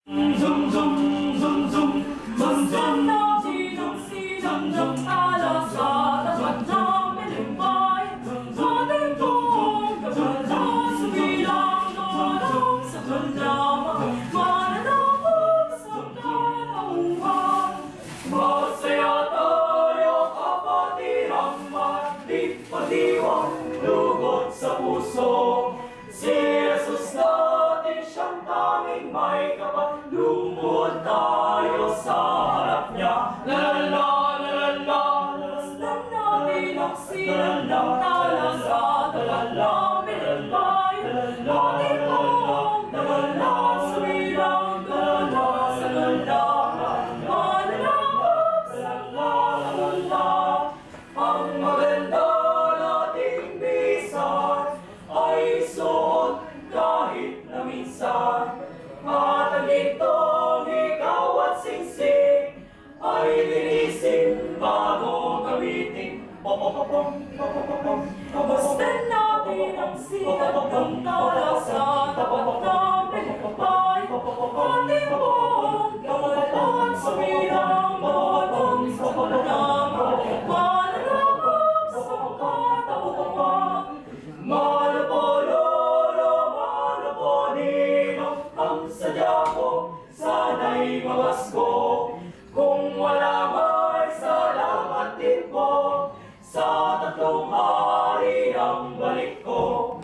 Zum, zum, zum, zum, zum, zum, lugod sa puso. Si Jesus natin siyang tanging may kapal. Lumuhod tayo sa harap niya. La la la la la la. Lasdan natin ang silang tala sa dalalamin at bayan. Ating pong dalalang sumilang dala sa galakan. Mananakot sa lalala. Ang maganda ay suot kahit na minsan. At ang itong ikaw at singsing ay linisin bago gamitin. Basta natin ang sikat ng tala sa tapat namin ay ating buong kawalan sumirang bawatang sa panama. Mananakot sa katauhan. Ang sadya ko, sana'y mabasko. Kung wala may salamat din ko, sa tatlong hari ang balik ko.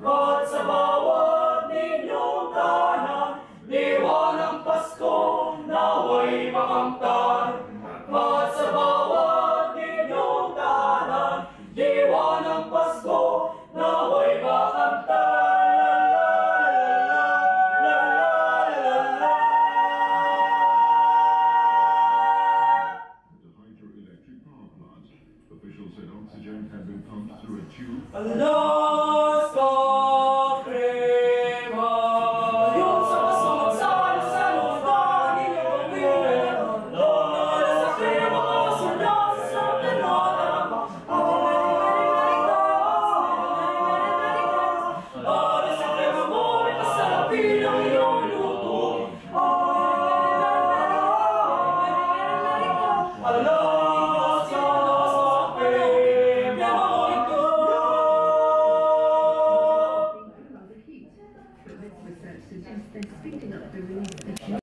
At sa bawat ninyong tahanan, diwa ng Pasko, naway makamtan. At sa bawat ninyong tahanan, diwa ng Pasko, naway makamtan. Hydroelectric power plant. Officials said oxygen had been pumped through a tube.